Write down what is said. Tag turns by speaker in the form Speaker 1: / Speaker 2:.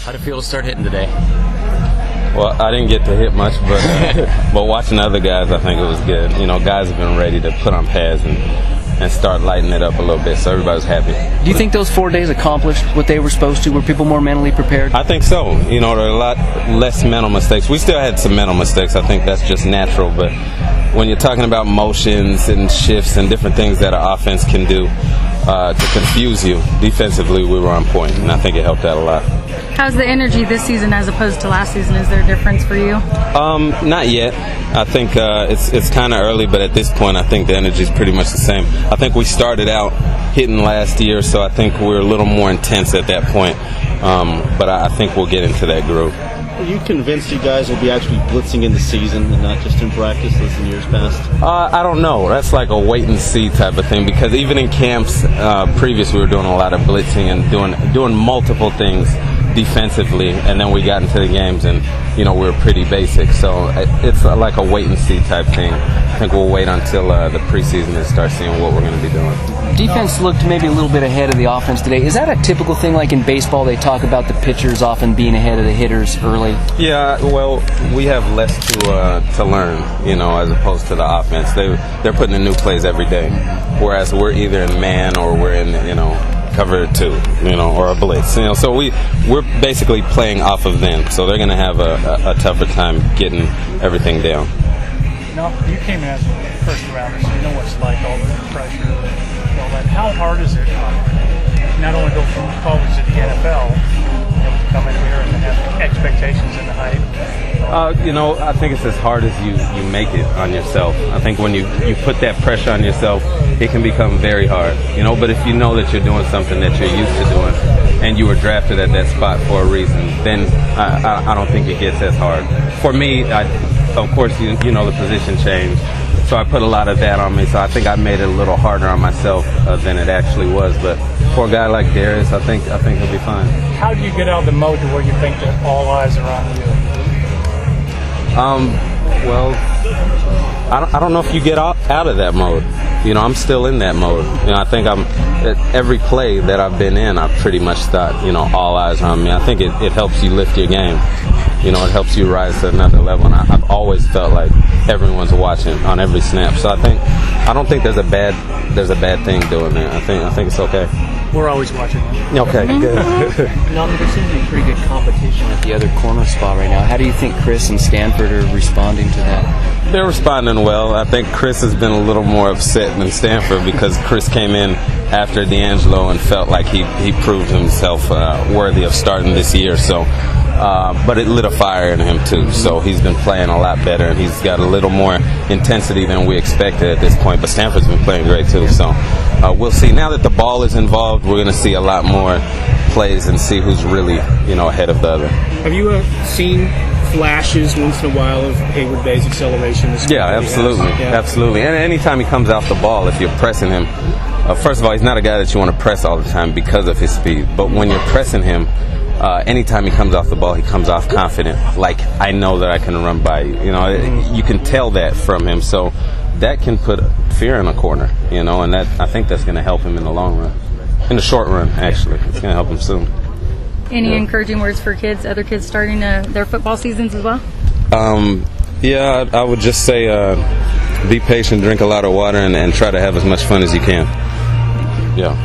Speaker 1: How'd it feel to start hitting today?
Speaker 2: Well, I didn't get to hit much, but watching other guys, I think it was good. You know, guys have been ready to put on pads and start lighting it up a little bit, so everybody's happy.
Speaker 3: Do you think those 4 days accomplished what they were supposed to? Were people more mentally prepared?
Speaker 2: I think so. You know, there are a lot less mental mistakes. We still had some mental mistakes. I think that's just natural, but when you're talking about motions and shifts and different things that an offense can do to confuse you, defensively we were on point, and I think it helped out a lot.
Speaker 4: How's the energy this season as opposed to last season? Is there a difference for you?
Speaker 2: Not yet. I think it's kind of early, but at this point I think the energy is pretty much the same. I think we started out hitting last year, so I think we're a little more intense at that point, but I think we'll get into that groove.
Speaker 5: Are you convinced you guys will be actually blitzing in the season and not just in practice as in years past?
Speaker 2: I don't know. That's like a wait-and-see type of thing, because even in camps previous we were doing a lot of blitzing and doing multiple things defensively, and then we got into the games and, you know, we were pretty basic. So it's like a wait-and-see type thing. I think we'll wait until the preseason and start seeing what we're going to be doing.
Speaker 3: Defense looked maybe a little bit ahead of the offense today. Is that a typical thing, like in baseball they talk about the pitchers often being ahead of the hitters early?
Speaker 2: Yeah, well, we have less to learn, you know, as opposed to the offense. They're putting in new plays every day, whereas we're either in man or we're in, you know, cover two, you know, or a blitz. You know, so we're basically playing off of them. So they're going to have a tougher time getting everything down.
Speaker 6: Now, you came in as a first rounder, so you know what it's like, all the pressure and all that. How hard is it not only go from college to the NFL, you know, to come in here and have expectations in the height?
Speaker 2: You know, I think it's as hard as you make it on yourself. I think when you put that pressure on yourself, it can become very hard. You know, but if you know that you're doing something that you're used to doing and you were drafted at that spot for a reason, then I don't think it gets as hard. For me, of course, you know, the position changed, so I put a lot of that on me. So I think I made it a little harder on myself than it actually was. But for a guy like Darius, I think he'll be fine.
Speaker 6: How do you get out of the mode to where you think that all eyes are on you?
Speaker 2: Well, I don't know if you get out of that mode. You know, I'm still in that mode. You know, I think every play that I've been in, I've pretty much thought, you know, all eyes are on me. I think it helps you lift your game. You know, it helps you rise to another level. And I've always felt like everyone's watching on every snap. So I don't think there's a bad thing doing that. I think it's okay.
Speaker 6: We're always watching.
Speaker 2: Okay, good.
Speaker 3: No, there seems to be pretty good competition at the other corner spot right now. How do you think Chris and Stanford are responding to that?
Speaker 2: They're responding well. I think Chris has been a little more upset than Stanford because Chris came in after D'Angelo and felt like he proved himself worthy of starting this year. So, but it lit a fire in him too. So he's been playing a lot better, and he's got a little more intensity than we expected at this point. But Stanford's been playing great too. So we'll see. Now that the ball is involved, we're going to see a lot more plays and see who's really, you know, ahead of the other.
Speaker 7: Have you seen flashes once in a while of Haywood Bay's acceleration?
Speaker 2: Yeah, absolutely. Yeah. Absolutely. And anytime he comes off the ball, if you're pressing him, first of all, he's not a guy that you want to press all the time because of his speed. But when you're pressing him, anytime he comes off the ball, he comes off confident. Like, I know that I can run by you. You know, you can tell that from him. So that can put fear in a corner, you know, and I think that's going to help him in the long run. In the short run, actually. It's going to help him soon.
Speaker 4: Any encouraging words for kids, other kids starting their football seasons as well?
Speaker 2: Yeah, I would just say be patient, drink a lot of water, and try to have as much fun as you can. Yeah.